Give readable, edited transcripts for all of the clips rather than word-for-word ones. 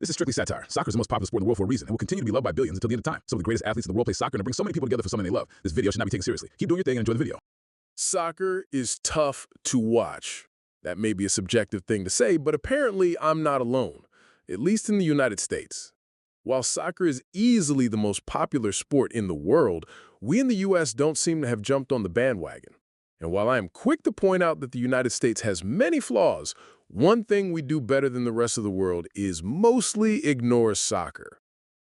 This is strictly satire. Soccer is the most popular sport in the world for a reason and will continue to be loved by billions until the end of time. Some of the greatest athletes in the world play soccer and it brings so many people together for something they love. This video should not be taken seriously. Keep doing your thing and enjoy the video. Soccer is tough to watch. That may be a subjective thing to say, but apparently I'm not alone, at least in the United States. While soccer is easily the most popular sport in the world, we in the US don't seem to have jumped on the bandwagon. And while I am quick to point out that the United States has many flaws, one thing we do better than the rest of the world is mostly ignore soccer.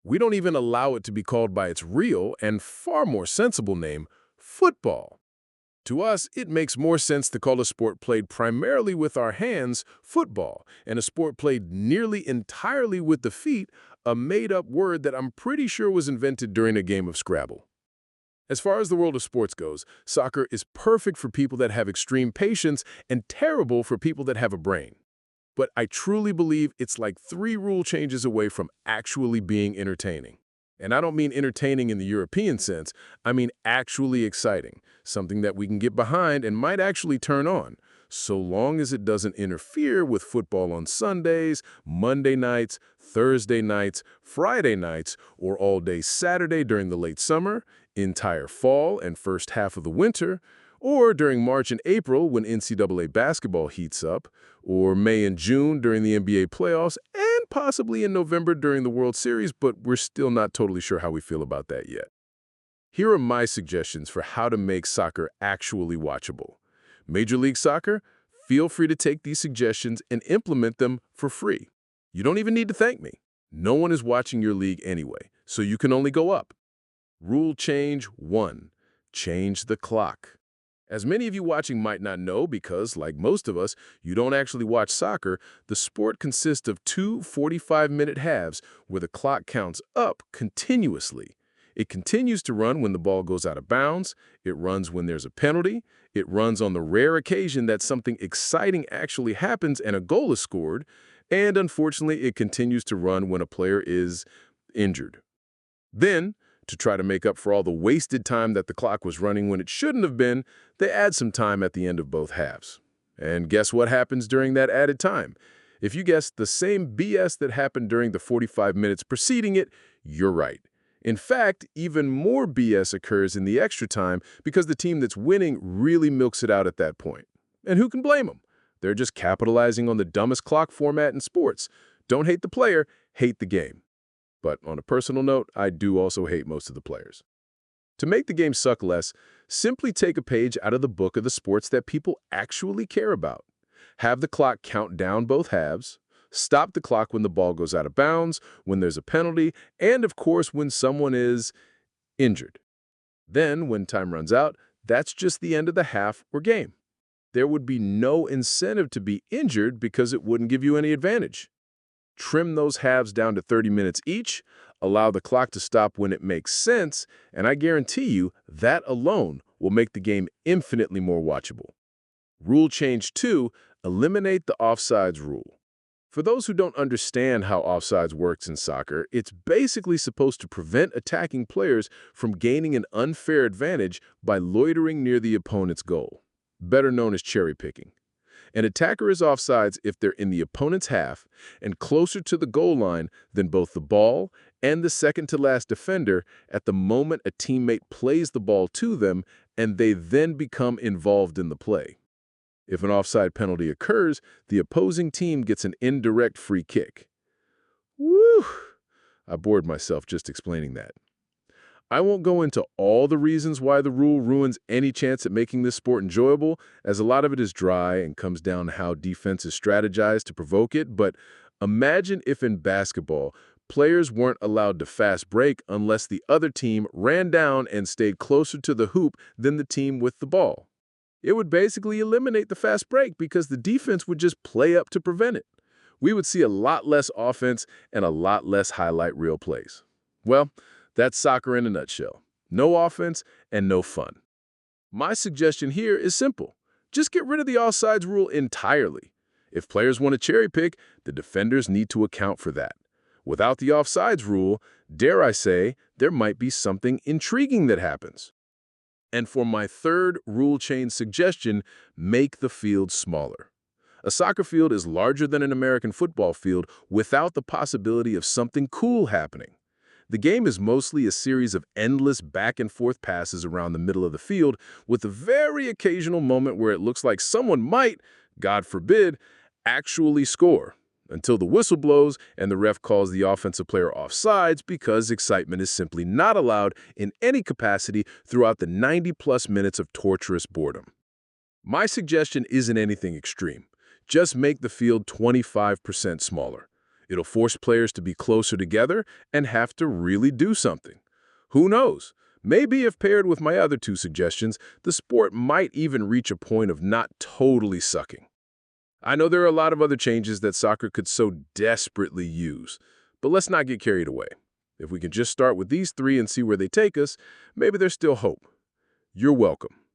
We don't even allow it to be called by its real and far more sensible name, football. To us, it makes more sense to call a sport played primarily with our hands football, and a sport played nearly entirely with the feet a made-up word that I'm pretty sure was invented during a game of Scrabble. As far as the world of sports goes, soccer is perfect for people that have extreme patience and terrible for people that have a brain. But I truly believe it's like 3 rule changes away from actually being entertaining. And I don't mean entertaining in the European sense, I mean actually exciting, something that we can get behind and might actually turn on, so long as it doesn't interfere with football on Sundays, Monday nights, Thursday nights, Friday nights, or all day Saturday during the late summer, entire fall and first half of the winter, or during March and April when NCAA basketball heats up, or May and June during the NBA playoffs, and possibly in November during the World Series, but we're still not totally sure how we feel about that yet. Here are my suggestions for how to make soccer actually watchable. Major League Soccer, feel free to take these suggestions and implement them for free. You don't even need to thank me. No one is watching your league anyway, so you can only go up. Rule change 1. Change the clock. As many of you watching might not know because, like most of us, you don't actually watch soccer, the sport consists of 2 45-minute halves where the clock counts up continuously. It continues to run when the ball goes out of bounds, it runs when there's a penalty, it runs on the rare occasion that something exciting actually happens and a goal is scored, and unfortunately it continues to run when a player is injured. Then, to try to make up for all the wasted time that the clock was running when it shouldn't have been, they add some time at the end of both halves. And guess what happens during that added time? If you guessed the same BS that happened during the 45 minutes preceding it, you're right. In fact, even more BS occurs in the extra time because the team that's winning really milks it out at that point. And who can blame them? They're just capitalizing on the dumbest clock format in sports. Don't hate the player, hate the game. But on a personal note, I do also hate most of the players. To make the game suck less, simply take a page out of the book of the sports that people actually care about. Have the clock count down both halves, stop the clock when the ball goes out of bounds, when there's a penalty, and of course when someone is injured. Then, when time runs out, that's just the end of the half or game. There would be no incentive to be injured because it wouldn't give you any advantage. Trim those halves down to 30 minutes each, allow the clock to stop when it makes sense, and I guarantee you that alone will make the game infinitely more watchable. Rule change 2, eliminate the offsides rule. For those who don't understand how offsides works in soccer, it's basically supposed to prevent attacking players from gaining an unfair advantage by loitering near the opponent's goal, better known as cherry picking. An attacker is offsides if they're in the opponent's half and closer to the goal line than both the ball and the second-to-last defender at the moment a teammate plays the ball to them and they then become involved in the play. If an offside penalty occurs, the opposing team gets an indirect free kick. Woo! I bored myself just explaining that. I won't go into all the reasons why the rule ruins any chance at making this sport enjoyable, as a lot of it is dry and comes down to how defenses strategize to provoke it, but imagine if in basketball, players weren't allowed to fast break unless the other team ran down and stayed closer to the hoop than the team with the ball. It would basically eliminate the fast break because the defense would just play up to prevent it. We would see a lot less offense and a lot less highlight reel plays. Well, that's soccer in a nutshell. No offense and no fun. My suggestion here is simple. Just get rid of the offsides rule entirely. If players want to cherry pick, the defenders need to account for that. Without the offsides rule, dare I say, there might be something intriguing that happens. And for my third rule change suggestion, make the field smaller. A soccer field is larger than an American football field without the possibility of something cool happening. The game is mostly a series of endless back-and-forth passes around the middle of the field, with a very occasional moment where it looks like someone might, God forbid, actually score, until the whistle blows and the ref calls the offensive player offsides because excitement is simply not allowed in any capacity throughout the 90-plus minutes of torturous boredom. My suggestion isn't anything extreme. Just make the field 25% smaller. It'll force players to be closer together and have to really do something. Who knows? Maybe if paired with my other two suggestions, the sport might even reach a point of not totally sucking. I know there are a lot of other changes that soccer could so desperately use, but let's not get carried away. If we can just start with these three and see where they take us, maybe there's still hope. You're welcome.